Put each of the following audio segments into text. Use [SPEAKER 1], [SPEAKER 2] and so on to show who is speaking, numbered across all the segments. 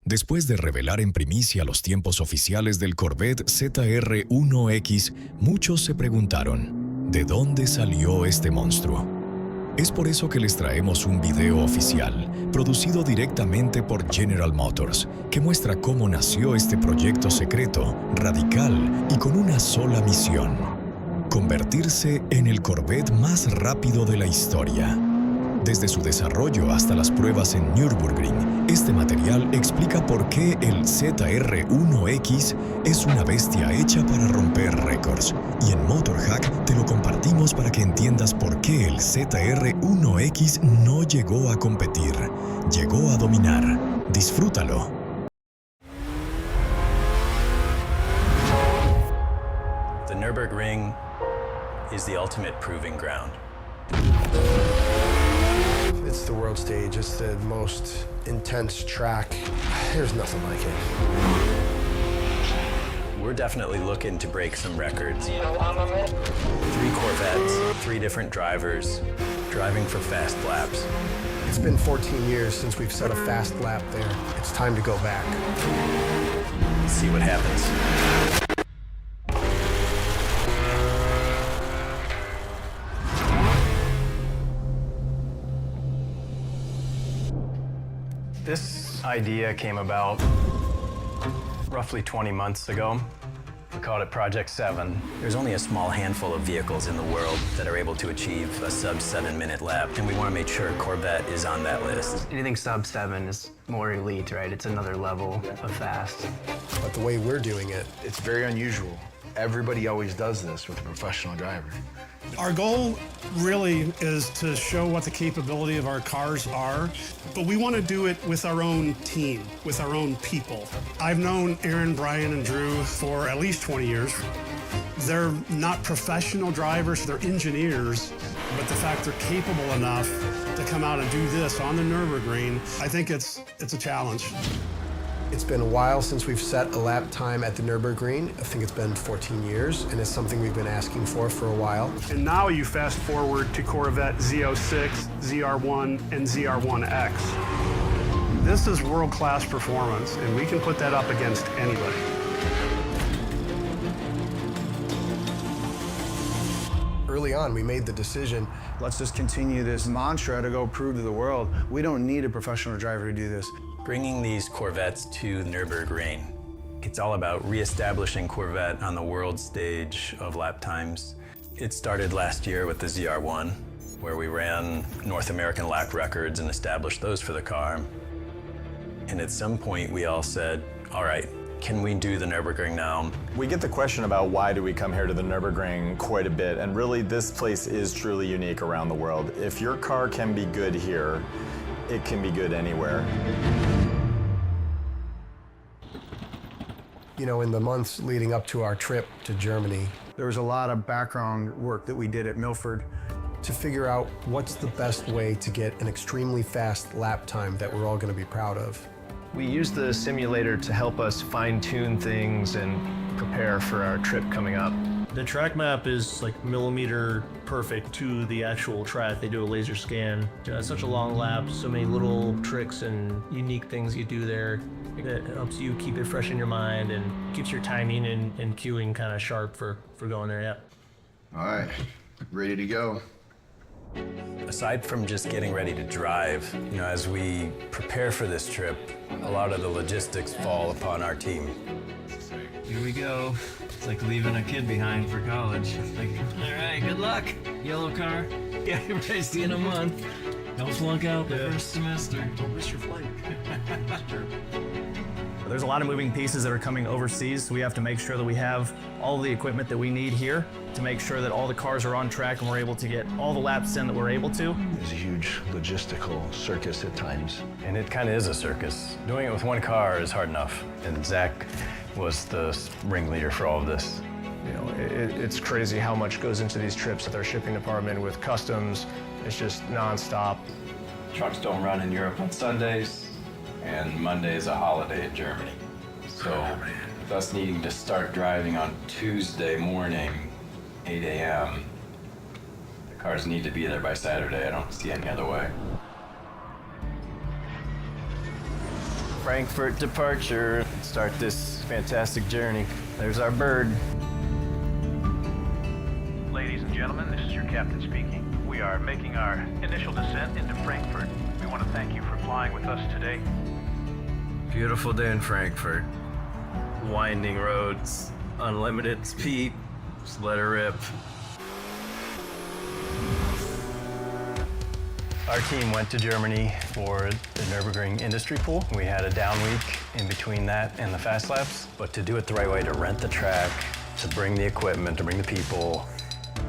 [SPEAKER 1] Después de revelar en primicia los tiempos oficiales del Corvette ZR1X, muchos se preguntaron, ¿de dónde salió este monstruo? Es por eso que les traemos un video oficial, producido directamente por General Motors, que muestra cómo nació este proyecto secreto, radical y con una sola misión: convertirse en el Corvette más rápido de la historia. Desde su desarrollo hasta las pruebas en Nürburgring, este material explica por qué el ZR1X es una bestia hecha para romper récords. Y en MotorHack te lo compartimos para que entiendas por qué el ZR1X no llegó a competir, llegó a dominar. Disfrútalo.
[SPEAKER 2] The Nürburgring is the ultimate proving ground.
[SPEAKER 3] It's the world stage. It's the most intense track. There's nothing like it.
[SPEAKER 2] We're definitely looking to break some records. 3 Corvettes, 3 different drivers, driving for fast laps.
[SPEAKER 3] It's been 14 years since we've set a fast lap there. It's time to go back.
[SPEAKER 2] Let's see what happens. This idea came about roughly 20 months ago. We called it Project 7. There's only a small handful of vehicles in the world that are able to achieve a sub-7-minute lap, and we want to make sure Corvette is on that list.
[SPEAKER 4] Anything sub-7 is more elite, right? It's another level of fast.
[SPEAKER 3] But the way we're doing it,
[SPEAKER 5] it's very unusual. Everybody always does this with a professional driver.
[SPEAKER 6] Our goal really is to show what the capability of our cars are, but we want to do it with our own team, with our own people. I've known Aaron, Brian, and Drew for at least 20 years. They're not professional drivers, they're engineers, but the fact they're capable enough to come out and do this on the Nürburgring, I think it's a challenge.
[SPEAKER 3] it's been a while since we've set a lap time at the Nürburgring. I think it's been 14 years, and it's something we've been asking for a while.
[SPEAKER 6] And now you fast forward to Corvette Z06, ZR1, and ZR1X. This is world-class performance, and we can put that up against anybody.
[SPEAKER 3] Early on, we made the decision,
[SPEAKER 5] Let's just continue this mantra to go prove to the world, we don't need a professional driver to do this.
[SPEAKER 2] Bringing these Corvettes to Nürburgring, it's all about reestablishing Corvette on the world stage of lap times. It started last year with the ZR1, where we ran North American lap records and established those for the car. And at some point, we all said, all right, can we do the Nürburgring now?
[SPEAKER 7] We get the question about why do we come here to the Nürburgring quite a bit, and really this place is truly unique around the world. If your car can be good here, it can be good anywhere.
[SPEAKER 3] you know, in the months leading up to our trip to Germany,
[SPEAKER 5] There was a lot of background work that we did at Milford.
[SPEAKER 3] to figure out what's the best way to get an extremely fast lap time that we're all going to be proud of.
[SPEAKER 8] We use the simulator to help us fine-tune things and prepare for our trip coming up.
[SPEAKER 9] The track map is like millimeter perfect to the actual track. They do a laser scan. It's such a long lap, so many little tricks and unique things you do there that helps you keep it fresh in your mind and keeps your timing and cueing kind of sharp for going there, yeah.
[SPEAKER 5] All right, ready to go.
[SPEAKER 2] Aside from just getting ready to drive, you know, as we prepare for this trip, a lot of the logistics fall upon our team.
[SPEAKER 10] Here we go. It's like leaving a kid behind for college. Like, all right, good luck, yellow car. Yeah, everybody's see you in a month. Don't flunk out the first semester. Don't miss your flight.
[SPEAKER 11] There's a lot of moving pieces that are coming overseas, so we have to make sure that we have all the equipment that we need here to make sure that all the cars are on track and we're able to get all the laps in that we're able to.
[SPEAKER 5] It's a huge logistical circus at times.
[SPEAKER 2] And it kind of is a circus. Doing it with one car is hard enough. And Zach was the ringleader for all of this.
[SPEAKER 8] You know, it's crazy how much goes into these trips at their shipping department with customs. It's just nonstop.
[SPEAKER 10] Trucks don't run in Europe on Sundays, and Monday is a holiday in Germany. So, thus needing to start driving on Tuesday morning, 8 a.m., the cars need to be there by Saturday. I don't see any other way.
[SPEAKER 4] Frankfurt departure. Start this fantastic journey. There's our bird.
[SPEAKER 12] Ladies and gentlemen, this is your captain speaking. We are making our initial descent into Frankfurt. We want to thank you for flying with us today.
[SPEAKER 2] Beautiful day in Frankfurt. Winding roads, unlimited speed, just let her rip. Our team went to Germany for the Nürburgring industry pool. We had a down week in between that and the fast laps, but to do it the right way, to rent the track, to bring the equipment, to bring the people,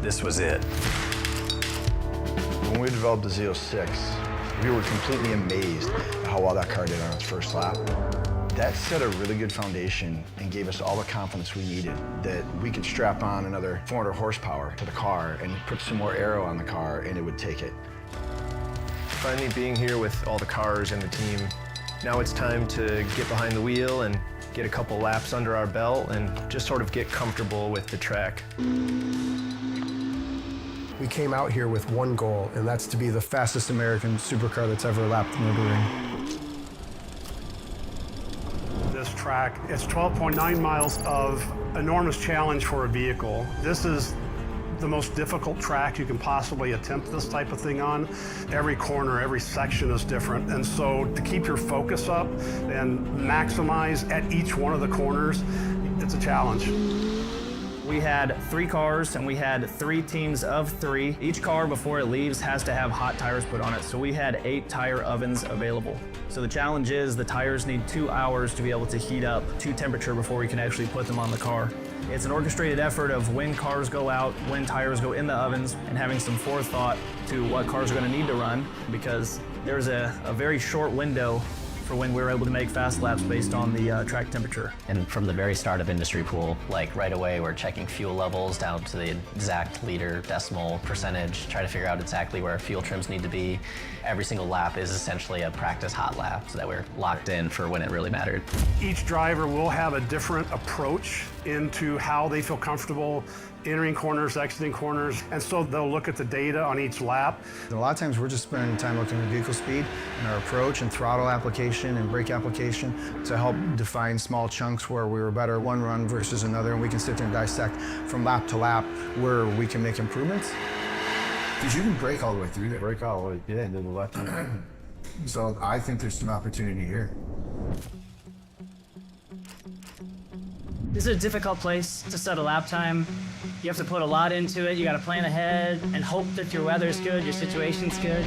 [SPEAKER 2] this was it.
[SPEAKER 5] When we developed the Z06, we were completely amazed at how well that car did on its first lap. That set a really good foundation and gave us all the confidence we needed that we could strap on another 400 horsepower to the car and put some more aero on the car and it would take it.
[SPEAKER 8] Finally being here with all the cars and the team, now it's time to get behind the wheel and get a couple laps under our belt and just sort of get comfortable with the track.
[SPEAKER 3] We came out here with one goal, and that's to be the
[SPEAKER 5] Fastest American supercar that's ever lapped the Nürburgring.
[SPEAKER 6] This track, it's 12.9 miles of enormous challenge for a vehicle. This is the most difficult track you can possibly attempt this type of thing on. Every corner, every section is different. And so to keep your focus up and maximize at each one of the corners, it's a challenge.
[SPEAKER 11] We had 3 cars and we had 3 teams of 3. Each car before it leaves has to have hot tires put on it. So we had 8 tire ovens available. So the challenge is the tires need 2 hours to be able to heat up to temperature before we can actually put them on the car. It's an orchestrated effort of when cars go out, when tires go in the ovens, and having some forethought to what cars are going to need to run, because there's a very short window for when we were able to make fast laps based on the track temperature.
[SPEAKER 4] And from the very start of industry pool, like right away, we're checking fuel levels down to the exact liter, decimal, percentage, try to figure out exactly where our fuel trims need to be. Every single lap is essentially a practice hot lap so that we're locked in for when it really mattered.
[SPEAKER 6] Each driver will have a different approach into how they feel comfortable entering corners, exiting corners, and so they'll look at the data on each lap.
[SPEAKER 5] And a lot of times we're just spending time looking at vehicle speed and our approach and throttle application and brake application to help define small chunks where we were better one run versus another, and we can sit there and dissect from lap to lap where we can make improvements.
[SPEAKER 13] Because you can brake all the way through there. Brake all the way, yeah, into the left. So I think there's some opportunity here.
[SPEAKER 14] This is a difficult place to set a lap time. You have to put a lot into it. You got to plan ahead and hope that your weather's good, your situation's good.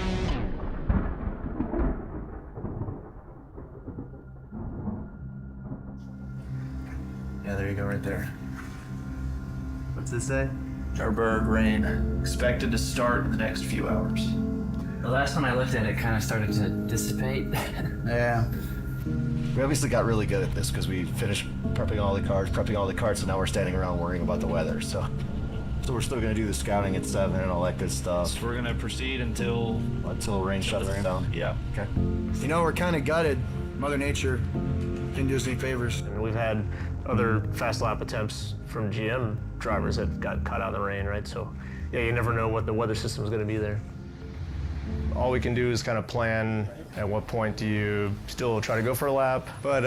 [SPEAKER 11] Yeah, there you go right there. What's this say? Nürburgring, expected to start in the next few hours.
[SPEAKER 4] The last time I looked at it, it kind of started to dissipate.
[SPEAKER 15] Yeah. We obviously got really good at this because we finished prepping all the cars, so now we're standing around worrying about the weather. So we're still going to do the scouting at 7 and all that good stuff.
[SPEAKER 11] So we're going to proceed until
[SPEAKER 15] rain shuts us down.
[SPEAKER 11] Yeah.
[SPEAKER 15] Okay.
[SPEAKER 13] You know, we're kind of gutted. Mother Nature didn't do us any favors.
[SPEAKER 8] And we've had other fast lap attempts from GM drivers that got caught out in the rain, right? So yeah, you never know what the weather system is going to be there. All we can do is kind of plan at what point do you still try to go for a lap, but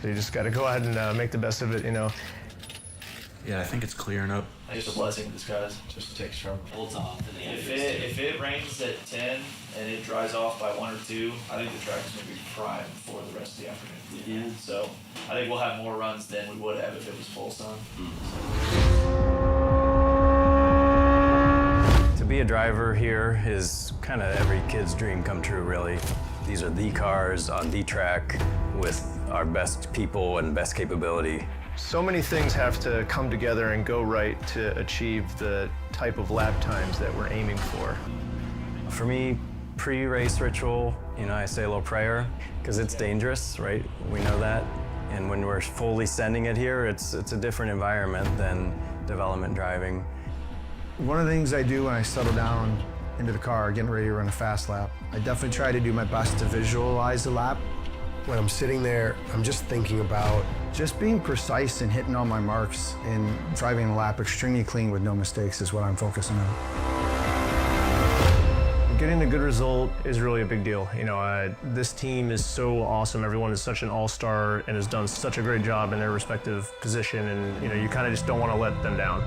[SPEAKER 8] you just got to go ahead and make the best of it, you know.
[SPEAKER 16] Yeah, I think it's clearing up.
[SPEAKER 11] It's a blessing in disguise. Just takes trouble. Holds off. If it rains at 10 and it dries off by 1 or 2, I think the track's going to be prime for the rest of the afternoon. Yeah. So I think we'll have more runs than we would have if it was full sun.
[SPEAKER 2] To be a driver here is kind of every kid's dream come true, really. These are the cars on the track with our best people and best capability.
[SPEAKER 8] So many things have to come together and go right to achieve the type of lap times that we're aiming for.
[SPEAKER 2] For me, pre-race ritual, I say a little prayer because it's dangerous, right? We know that. And when we're fully sending it here, it's a different environment than development driving.
[SPEAKER 5] One of the things I do when I settle down into the car, getting ready to run a fast lap, I definitely try to do my best to visualize the lap.
[SPEAKER 3] When I'm sitting there, I'm just thinking about
[SPEAKER 5] just being precise and hitting all my marks and driving the lap extremely clean with no mistakes is what I'm focusing on.
[SPEAKER 8] Getting a good result is really a big deal. You know, this team is so awesome. Everyone is such an all-star and has done such a great job in their respective position, and you know, you kind of just don't want to let them down.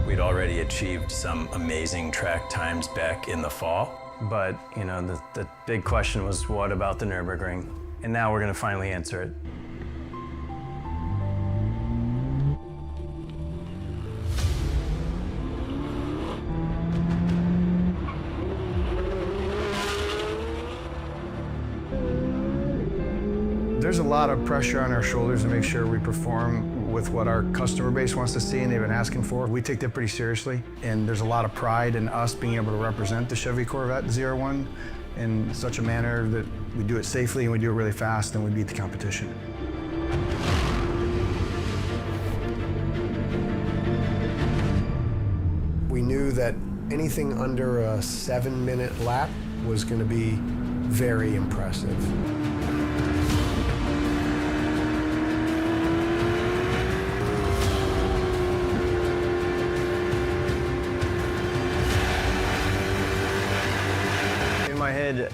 [SPEAKER 2] We'd already achieved some amazing track times back in the fall, but you know, the big question was, what about the Nürburgring? And now we're going to finally answer it.
[SPEAKER 5] There's a lot of pressure on our shoulders to make sure we perform with what our customer base wants to see and they've been asking for. We take that pretty seriously, and there's a lot of pride in us being able to represent the Chevy Corvette ZR1 in such a manner that we do it safely and we do it really fast and we beat the competition.
[SPEAKER 3] We knew that anything under a 7-minute lap was going to be very impressive.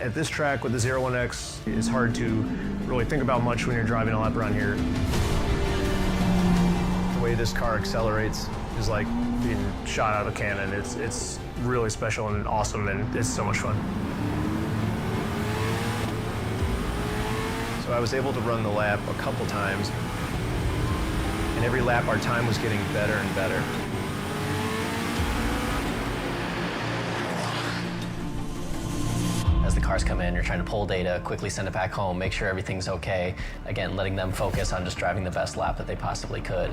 [SPEAKER 8] At this track with the ZR1X, it's hard to really think about much when you're driving a lap around here. The way this car accelerates is like being shot out of a cannon. It's really special and awesome, and it's so much fun. So I was able to run the lap a couple times, and every lap our time was getting better and better.
[SPEAKER 4] As the cars come in, you're trying to pull data, quickly send it back home, make sure everything's okay. Again, letting them focus on just driving the best lap that they possibly could.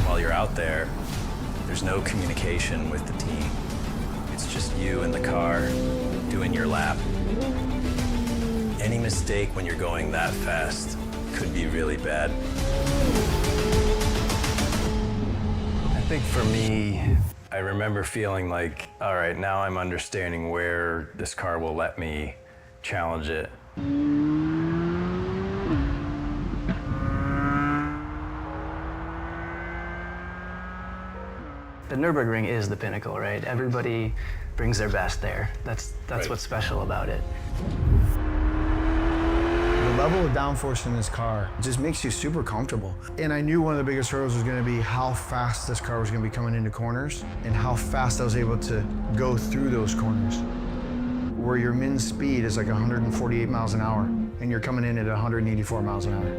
[SPEAKER 2] While you're out there, there's no communication with the team. It's just you in the car doing your lap. Any mistake when you're going that fast could be really bad. I think for me, I remember feeling like, all right, now I'm understanding where this car will let me challenge it.
[SPEAKER 14] The Nürburgring is the pinnacle, right? Everybody brings their best there. That's
[SPEAKER 2] Right.
[SPEAKER 14] what's special about it.
[SPEAKER 5] The level of downforce in this car just makes you super comfortable. And I knew one of the biggest hurdles was going to be how fast this car was going to be coming into corners and how fast I was able to go through those corners. Where your min speed is like 148 miles an hour and you're coming in at 184 miles an hour.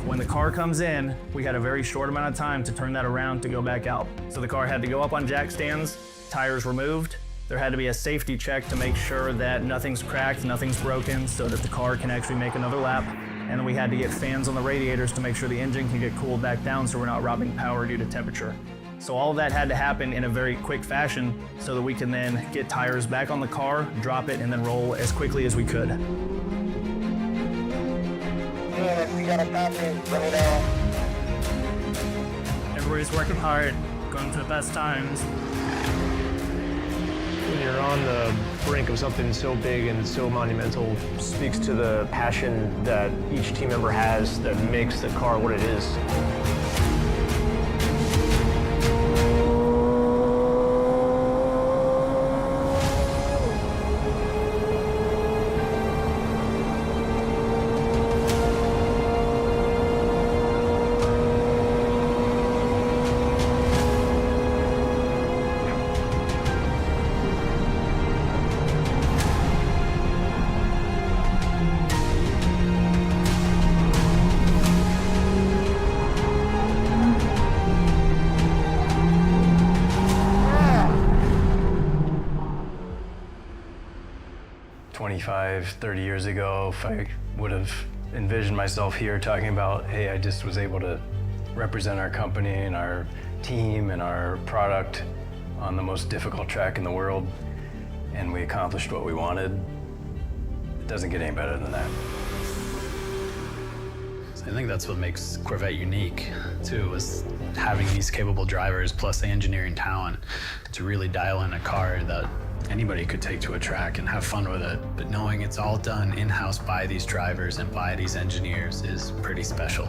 [SPEAKER 11] When the car comes in, we had a very short amount of time to turn that around to go back out. So the car had to go up on jack stands, tires removed. There had to be a safety check to make sure that nothing's cracked, nothing's broken, so that the car can actually make another lap. And then we had to get fans on the radiators to make sure the engine can get cooled back down so we're not robbing power due to temperature. So all of that had to happen in a very quick fashion so that we can then get tires back on the car, drop it, and then roll as quickly as we could.
[SPEAKER 17] We got a copy, bring it out.
[SPEAKER 14] Everybody's working hard, going for the best times.
[SPEAKER 8] When you're on the brink of something so big and so monumental, speaks to the passion that each team member has that makes the car what it is.
[SPEAKER 2] "25, 30 years ago, if I would have envisioned myself here talking about, hey, I just was able to represent our company and our team and our product on the most difficult track in the world, and we accomplished what we wanted, It doesn't get any better than that.
[SPEAKER 18] I think that's what makes Corvette unique, too, is having these capable drivers plus the engineering talent to really dial in a car that anybody could take to a track and have fun with it. But knowing it's all done in-house by these drivers and by these engineers is pretty special.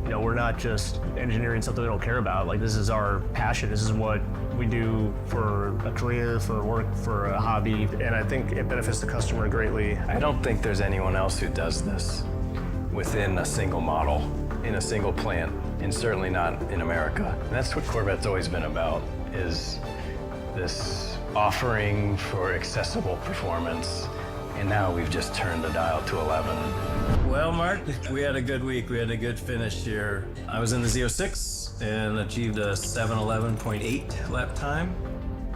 [SPEAKER 8] You know, we're not just engineering something we don't care about. Like, this is our passion. This is what we do for a career, for work, for a hobby, and I think it benefits the customer greatly.
[SPEAKER 2] I don't think there's anyone else who does this within a single model, in a single plant, and certainly not in America. And that's what Corvette's always been about, is this offering for accessible performance. And now we've just turned the dial to 11.
[SPEAKER 19] Well, Mark, we had a good week. We had a good finish here. I was in the Z06 and achieved a 7:11.8 lap time.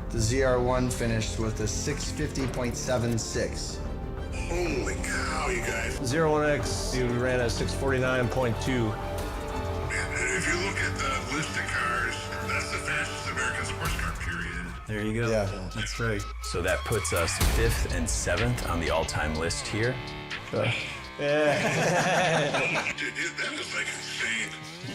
[SPEAKER 5] The ZR1 finished with a 650.76.
[SPEAKER 20] Holy cow, you guys.
[SPEAKER 8] ZR1X, you ran at 649.2.
[SPEAKER 20] And if you look at the list of cars, that's the fastest American sports car, period.
[SPEAKER 19] There you go.
[SPEAKER 5] Yeah.
[SPEAKER 19] That's right.
[SPEAKER 2] So that puts us 5th and 7th on the all-time list here.
[SPEAKER 20] Dude, that was like insane.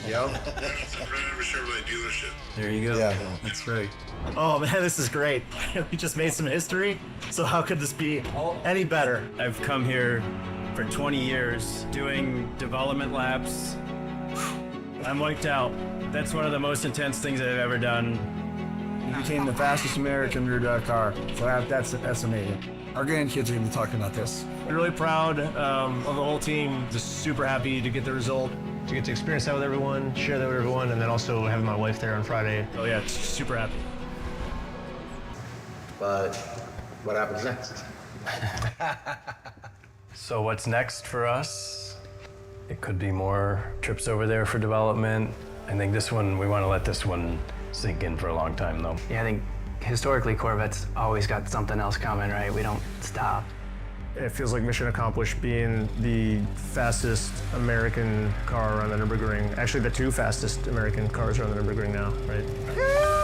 [SPEAKER 5] Yep.
[SPEAKER 20] That's the front of a Chevrolet dealership.
[SPEAKER 19] There you go.
[SPEAKER 5] Yeah.
[SPEAKER 19] That's right.
[SPEAKER 15] Oh man, this is great. We just made some history, so how could this be any better?
[SPEAKER 18] I've come here for 20 years doing development laps. I'm wiped out. That's one of the most intense things I've ever done.
[SPEAKER 13] You became the fastest American rear drive car. So that's amazing. Our grandkids are going to be talking about this.
[SPEAKER 8] I'm really proud of the whole team. Just super happy to get the result, to get to experience that with everyone, share that with everyone, and then also having my wife there on Friday. Oh yeah, super happy.
[SPEAKER 15] But what happens next?
[SPEAKER 2] So what's next for us? It could be more trips over there for development. I think this one, we want to let this one sink in for a long time, though.
[SPEAKER 11] Yeah, I think historically Corvette's always got something else coming, right? We don't stop.
[SPEAKER 8] It feels like mission accomplished, being the fastest American car around the Nürburgring. Actually, the 2 fastest American cars around the Nürburgring now, right?
[SPEAKER 17] Yeah.